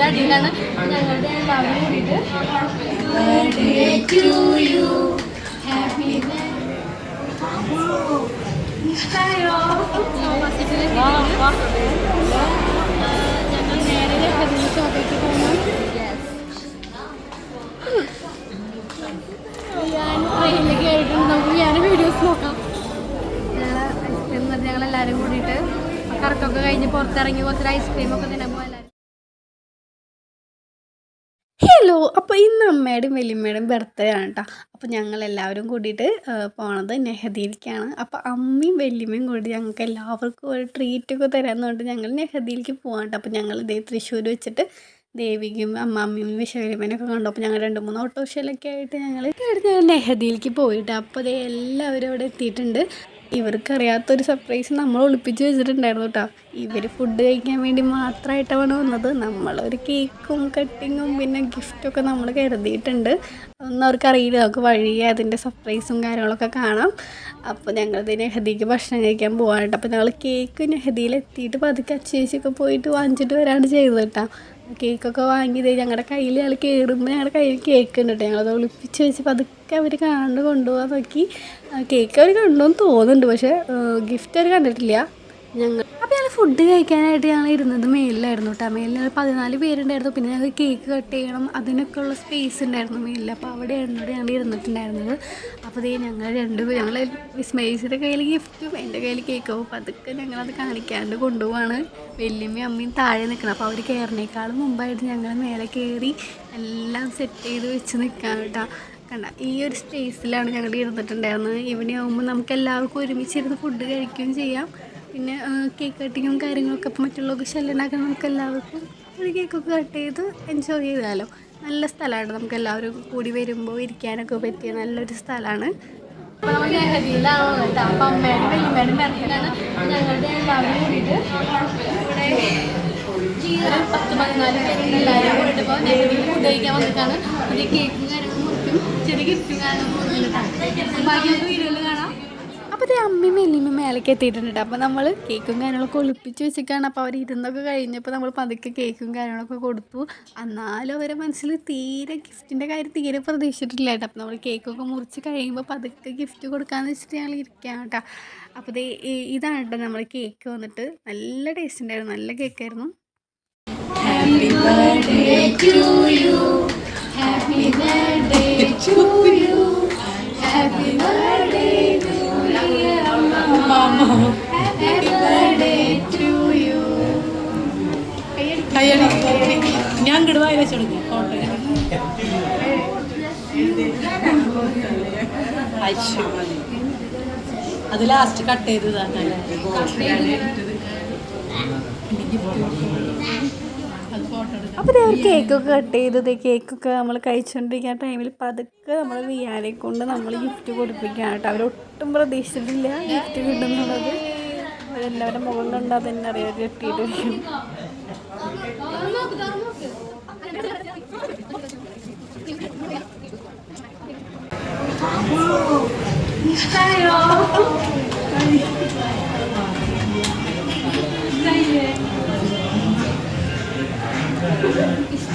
അടിയിലാണ് ഞങ്ങളുടെ എല്ലാവരും കൂടിയിട്ട് ഞങ്ങൾ നേരെ ലഹരി ഷോപ്പിലേക്ക് പോകുന്നു. ഞാൻ ട്രെയിനിൽ കയറിയിട്ടുണ്ട്. നമുക്ക് ഞാൻ വീഡിയോസ് നോക്കാം. ഐസ്ക്രീം ഞങ്ങളെല്ലാവരും കൂടിയിട്ട് കറക്കൊക്കെ കഴിഞ്ഞ് പുറത്തിറങ്ങി കുറച്ചൊരു ഐസ്ക്രീമൊക്കെ തിന്നുമ്പോൾ എല്ലാവരും. ഹലോ, അപ്പോൾ ഇന്ന് അമ്മയുടെയും വലിയമ്മയുടെയും ബർത്ത്ഡേ ആണ് കേട്ടോ. അപ്പോൾ ഞങ്ങളെല്ലാവരും കൂടിയിട്ട് പോണത് നെഹദിയിലേക്കാണ്. അപ്പോൾ അമ്മയും വലിയമ്മയും കൂടി ഞങ്ങൾക്ക് എല്ലാവർക്കും ഒരു ട്രീറ്റൊക്കെ തരാമെന്ന് പറഞ്ഞിട്ട് ഞങ്ങൾ നെഹദിയിലേക്ക് പോകാൻ കേട്ടോ. അപ്പോൾ ഞങ്ങൾ ഇതേ തൃശ്ശൂർ വെച്ചിട്ട് ദേവിക്കും അമ്മാമ്മയും വിശാലിമേനൊക്കെ കണ്ടു. അപ്പോൾ ഞങ്ങൾ 2-3 ഓട്ടോറിക്ഷയിലൊക്കെ ആയിട്ട് ഞങ്ങൾ നെഹദിയിലേക്ക് പോയിട്ട് അപ്പോൾ അതേ എല്ലാവരും അവിടെ എത്തിയിട്ടുണ്ട്. ഇവർക്കറിയാത്തൊരു സർപ്രൈസ് നമ്മൾ ഒളിപ്പിച്ച് വെച്ചിട്ടുണ്ടായിരുന്നു കേട്ടോ. ഇവർ ഫുഡ് കഴിക്കാൻ വേണ്ടി മാത്രമായിട്ടാണ് വന്നത്. നമ്മളൊരു കേക്കും കട്ടിങ്ങും പിന്നെ ഗിഫ്റ്റൊക്കെ നമ്മൾ കരുതിയിട്ടുണ്ട്. ഒന്നും അവർക്കറിയില്ല. നമുക്ക് വഴിയെ അതിൻ്റെ സർപ്രൈസും കാര്യങ്ങളൊക്കെ കാണാം. അപ്പോൾ ഞങ്ങളിത് നെഹദിക്ക് ഭക്ഷണം കഴിക്കാൻ പോകാനായിട്ട്. അപ്പോൾ ഞങ്ങൾ കേക്ക് നെഹദിയിലെത്തിയിട്ട് പതുക്കെ അച്ചേച്ചിയൊക്കെ പോയിട്ട് വാങ്ങിച്ചിട്ട് വരാണ്ട് ചെയ്തത് കേട്ടോ. കേക്കൊക്കെ വാങ്ങിയത് ഞങ്ങളുടെ കയ്യിൽ ഞങ്ങൾ കയറുമ്പോൾ ഞങ്ങളുടെ കയ്യിൽ കേക്ക് ഉണ്ട് കേട്ടോ. ഞങ്ങളത് ഒളിപ്പിച്ച് വെച്ച് പതുക്കെ അവർ കാണാണ്ട് കൊണ്ടുപോകാൻ നോക്കി. കേക്ക് അവർ കണ്ടുവെന്ന് തോന്നുന്നുണ്ട്, പക്ഷേ ഗിഫ്റ്റ് അവർ കണ്ടിട്ടില്ല. അപ്പോൾ ഞങ്ങൾ ഫുഡ് കഴിക്കാനായിട്ട് ഞങ്ങൾ ഇരുന്നത് മേലിലായിരുന്നു കേട്ടോ. മേലിൽ ഞങ്ങൾ 14 പേരുണ്ടായിരുന്നു. പിന്നെ ഞങ്ങൾ കേക്ക് കട്ട് ചെയ്യണം, അതിനൊക്കെ ഉള്ള സ്പേസ് ഉണ്ടായിരുന്നു മേലിൽ. അപ്പോൾ അവിടെയായിരുന്നു ഞങ്ങൾ ഇരുന്നിട്ടുണ്ടായിരുന്നത്. അപ്പോൾ അതേ ഞങ്ങൾ വിസ്മയിച്ചിൻ്റെ കയ്യിൽ ഗിഫ്റ്റും എൻ്റെ കയ്യിൽ കേക്കും. അപ്പോൾ അതൊക്കെ ഞങ്ങളത് കാണിക്കാണ്ട് കൊണ്ടുപോവാണ്. വലിയമ്മയും അമ്മയും താഴെ നിൽക്കണം. അപ്പോൾ അവർ കയറിനേക്കാളും മുമ്പായിട്ട് ഞങ്ങൾ മേലെ കയറി എല്ലാം സെറ്റ് ചെയ്ത് വെച്ച് നിൽക്കാൻ കേട്ടോ. കണ്ട ഈ ഒരു സ്പേസിലാണ് ഞങ്ങൾ ഇരുന്നിട്ടുണ്ടായിരുന്നത്. ഈവനിങ് ആകുമ്പോൾ നമുക്ക് എല്ലാവർക്കും ഒരുമിച്ചിരുന്ന് ഫുഡ് കഴിക്കുകയും ചെയ്യാം. പിന്നെ കേക്ക് കട്ടിങ്ങും കാര്യങ്ങളൊക്കെ ഇപ്പോൾ മറ്റുള്ളവർക്ക് ശല്യമുണ്ടാക്കാൻ നമുക്ക് എല്ലാവർക്കും ഒരു കേക്കൊക്കെ കട്ട് ചെയ്ത് എൻജോയ് ചെയ്താലോ. നല്ല സ്ഥലമാണ്. നമുക്ക് എല്ലാവരും കൂടി വരുമ്പോൾ ഇരിക്കാനൊക്കെ പറ്റിയ നല്ലൊരു സ്ഥലമാണ്. അപ്പോൾ നമ്മൾ നെഹദിയിലാണ് കേട്ടോ. അപ്പോൾ അമ്മയുടെ വലിയമ്മയുടെ ബർത്ത്ഡേയാണ്. ഞങ്ങളുടെ എല്ലാവരും കൂടിയിട്ട് ഇവിടെ 10-14 പേരുണ്ട്. എല്ലാവരും കൂടിയിട്ട് ഇപ്പോൾ നെഹദിയിൽ ഫുഡ് കഴിക്കാൻ വന്നിട്ടാണ്. ഒരു കേക്കും കാര്യങ്ങളും മുറിക്കും, ചെറിയ ഗിഫ്റ്റും കാര്യങ്ങളൊക്കെ കൊടുക്കുന്നുണ്ട്. ബാക്കി നമുക്ക് വീഡിയോയിൽ കാണാം. അപ്പോൾ അതേ അമ്മയും വലിയമ്മയും മേലേക്ക് എത്തിയിട്ടുണ്ട്. അപ്പോൾ നമ്മൾ കേക്കും കാര്യങ്ങളൊക്കെ ഒളിപ്പിച്ച് വെച്ചിട്ടാണ്. അപ്പോൾ അവർ ഇരുന്നൊക്കെ കഴിഞ്ഞപ്പോൾ നമ്മൾ പതുക്കെ കേക്കും കാര്യങ്ങളൊക്കെ കൊടുത്തു. എന്നാലും അവരെ മനസ്സിൽ തീരെ ഗിഫ്റ്റിൻ്റെ കാര്യം തീരെ പ്രതീക്ഷിച്ചിട്ടില്ല കേട്ടോ. അപ്പോൾ നമ്മൾ കേക്കൊക്കെ മുറിച്ച് കഴിയുമ്പോൾ പതുക്കെ ഗിഫ്റ്റ് കൊടുക്കാമെന്ന് വെച്ചിട്ട് ഞങ്ങൾ ഇരിക്കാം കേട്ടോ. അപ്പോൾ ഇതാണ് കേട്ടോ നമ്മുടെ കേക്ക് വന്നിട്ട്. നല്ല ടേസ്റ്റ് ഉണ്ടായിരുന്നു, നല്ല കേക്കായിരുന്നു. Happy birthday to you, happy birthday to you, happy birthday happy birthday to you. ഞാൻ കിടുവായി വെച്ചെടുക്കും ഫോട്ടോ. അത് ലാസ്റ്റ് കട്ട് ചെയ്തതാണ്. അപ്പോൾ അവർ കേക്കൊക്കെ കട്ട് ചെയ്തത് കേക്കൊക്കെ നമ്മൾ കഴിച്ചുകൊണ്ടിരിക്കുന്ന ടൈമിൽ പതുക്കെ നമ്മൾ വിയാനെ കൊണ്ട് നമ്മൾ ഗിഫ്റ്റ് കൊടുപ്പിക്കുകയാണ് കേട്ടോ. അവരൊട്ടും പ്രതീക്ഷിച്ചിട്ടില്ല ഗിഫ്റ്റ് കിട്ടുന്നുള്ളത്. അവരെല്ലാവരുടെ മുഖം കണ്ടാൽ തന്നെ അറിയാം കിട്ടിയിട്ടിരിക്കും.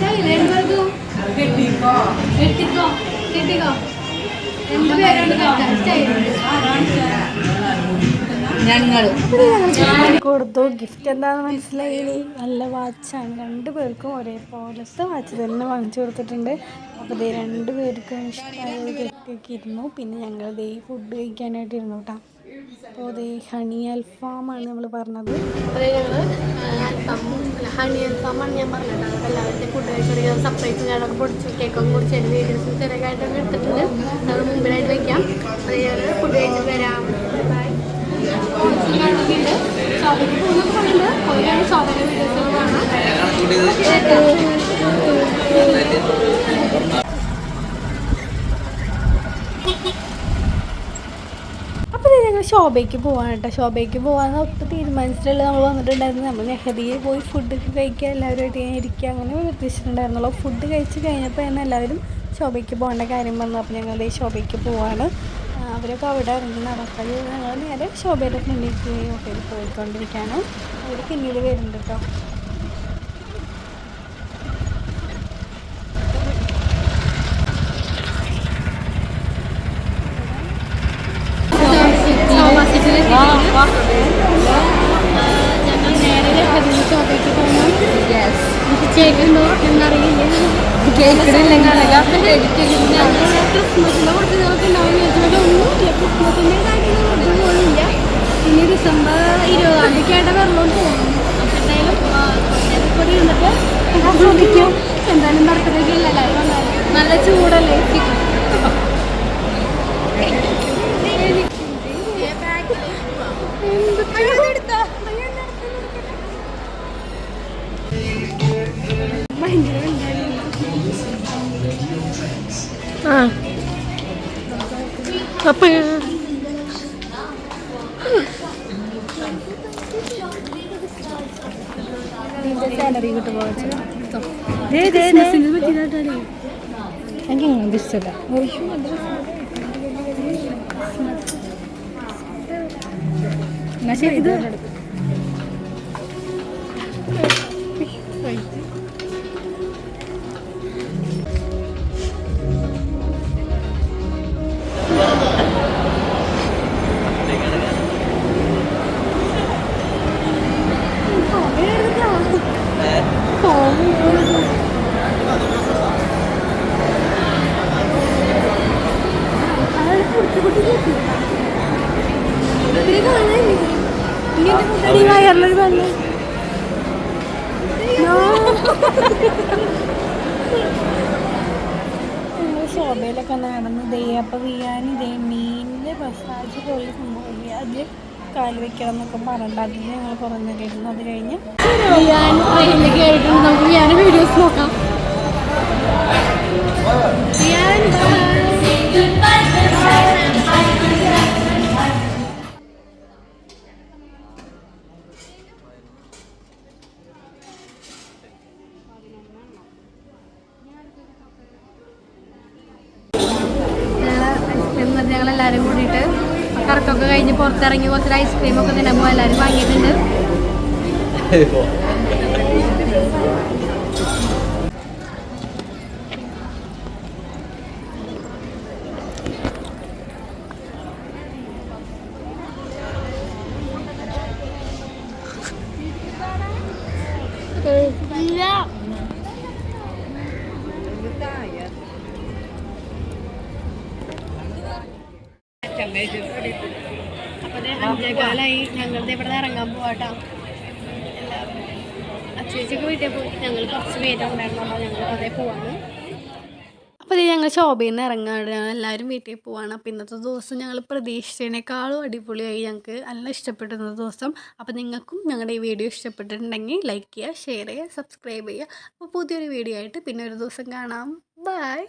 ഇഷ്ടമായില്ലേ? എന്തും കെട്ടിക്കോ കെട്ടിക്കോ കെട്ടിക്കോ ഞങ്ങൾ കൊടുത്തു. ഗിഫ്റ്റ് എന്താണെന്ന് മനസ്സിലായി. നല്ല വാച്ചാണ്. 2 പേർക്കും ഒരേപോലത്തെ വാച്ച് തന്നെ വാങ്ങിച്ചു കൊടുത്തിട്ടുണ്ട്. അപ്പോൾ ഇതേ 2 പേർക്കും ഇഷ്ടമായ ഒരു കെട്ടിയൊക്കെ ഇരുന്നു. പിന്നെ ഞങ്ങൾ ഇതേ ഫുഡ് കഴിക്കാനായിട്ട് ഇരുന്നു കേട്ടോ. അപ്പോൾ അതേ ഹണി അൽഫാമാണ് നമ്മൾ പറഞ്ഞത്. അതേ ഞങ്ങൾ ഹണി അൽഫാമാണ് ഞാൻ പറഞ്ഞത്. അതൊക്കെ എല്ലാവരുടെ ഫുഡ് കഴിച്ചിട്ട് സർപ്രൈസും കാര്യങ്ങളൊക്കെ പൊടിച്ചു കേക്കൊക്കെ പൊടിച്ചതിന് വീഡിയോസും ചെറിയതായിട്ടൊക്കെ എടുത്തിട്ടുണ്ട്. നമ്മൾ മുമ്പിലായിട്ട് വയ്ക്കാം. അത് ഞങ്ങൾ ഫുഡ് കഴിച്ചിട്ട് വരാം. ഷോപ്പിൽ പോകുന്നൊക്കെ പറയുന്നത് കുറേ ഷോപ്പിൻ്റെ വീഡിയോസൊക്കെ കാണാം. അപ്പോൾ ഞങ്ങൾ ഷോപ്പയ്ക്ക് പോകാൻ കേട്ടോ. ഷോപ്പയ്ക്ക് പോകാമെന്ന് ഒട്ടും തീരുമാനിച്ചിട്ടുള്ളത്. നമ്മൾ വന്നിട്ടുണ്ടായിരുന്നു. നമ്മൾ നെഹദിയിൽ പോയി ഫുഡൊക്കെ കഴിക്കുക, എല്ലാവരുമായിട്ട് ഇരിക്കുക, അങ്ങനെ ഉദ്ദേശിച്ചിട്ടുണ്ടായിരുന്നുള്ളൂ. ഫുഡ് കഴിച്ച് കഴിഞ്ഞപ്പോൾ തന്നെ എല്ലാവരും ഷോപ്പയ്ക്ക് പോകേണ്ട കാര്യം വന്നു. അപ്പോൾ ഞങ്ങൾ ഈ ഷോപ്പയ്ക്ക് പോവാണ്. അവരൊക്കെ അവിടെ ഇറങ്ങി നടക്കൽ. ഞങ്ങൾ നേരെ ഷോപ്പയുടെ ഫ്രണ്ടിലേക്ക് പോയിക്കൊണ്ടിരിക്കുകയാണ്. അവർ പിന്നീട് വരുന്നുണ്ട് കേട്ടോ. ചേക്കുണ്ടോ എന്നറിയില്ല. ക്രിസ്മസിനെ കുറച്ച് ദിവസം ഉണ്ടാവും വിചാരിച്ചത് ഒന്നുമില്ല. ക്രിസ്മസിൻ്റെ കാര്യങ്ങൾ ഒന്നും പോലുമില്ല. ഇനി ഡിസംബർ 20-ാം തീയതിക്കായിട്ട് വെള്ളവും പോകുന്നു. അപ്പം എന്തായാലും കൂടി ഇരുന്നിട്ട് ശ്രദ്ധിക്കും. എന്തായാലും ബർത്ത്ഡേക്ക് ഇല്ല എല്ലാവരും വന്നാലും നല്ല ചൂടല്ലേ. അപ്പൊ സാലറി കിട്ടുമ്പോൾ എനിക്ക് ഇഷ്ടമല്ല. എന്നാ ശരി. ഇത് വയറിലൊരു വന്നു ശോഭയിലൊക്കെ നടന്ന് ദേ അപ്പം ബിരിയാണി ദേ മീനിൻ്റെ മസാജ് പോലെ സംഭവമില്ല. അതിൽ കാല് വെക്കണം എന്നൊക്കെ പറഞ്ഞിട്ട് അതിൽ ഞങ്ങൾ പറഞ്ഞിരുന്നു. അത് കഴിഞ്ഞ് ബിരിയാണി ട്രെയിനിൽ കയറിയിട്ടുണ്ട്. നമുക്ക് ബിരിയാണി വീഡിയോസ് നോക്കാം. ഞങ്ങളെല്ലാവരും കൂടിയിട്ട് കറക്കൊക്കെ കഴിഞ്ഞ് പുറത്തിറങ്ങി കുറച്ചൊരു ഐസ്ക്രീമൊക്കെ തിന്നുമ്പോൾ എല്ലാവരും വാങ്ങിയിട്ടുണ്ട്. അപ്പോൾ 5:15 ഞങ്ങളുടെ ഇവിടെ ഇറങ്ങാൻ പോവാട്ടോ. എല്ലാവരും അച്ഛച്ചൊക്കെ വീട്ടിൽ പോയി. ഞങ്ങൾ കുറച്ച് പേരുണ്ടായിരുന്നു. അപ്പോൾ ഞങ്ങൾ അതേ പോവാണ്. അപ്പോൾ ഞങ്ങൾ ശോഭയിൽ നിന്ന് ഇറങ്ങാണ്ട് ഞങ്ങൾ എല്ലാവരും വീട്ടിൽ പോവാണ്. അപ്പോൾ ഇന്നത്തെ ദിവസം ഞങ്ങൾ പ്രതീക്ഷിച്ചതിനേക്കാളും അടിപൊളിയായി. ഞങ്ങൾക്ക് നല്ല ഇഷ്ടപ്പെട്ടു ഇന്നത്തെ ദിവസം. അപ്പോൾ നിങ്ങൾക്കും ഞങ്ങളുടെ ഈ വീഡിയോ ഇഷ്ടപ്പെട്ടിട്ടുണ്ടെങ്കിൽ ലൈക്ക് ചെയ്യുക, ഷെയർ ചെയ്യുക, സബ്സ്ക്രൈബ് ചെയ്യുക. അപ്പോൾ പുതിയൊരു വീഡിയോ ആയിട്ട് പിന്നെ ഒരു ദിവസം കാണാം. ബൈ.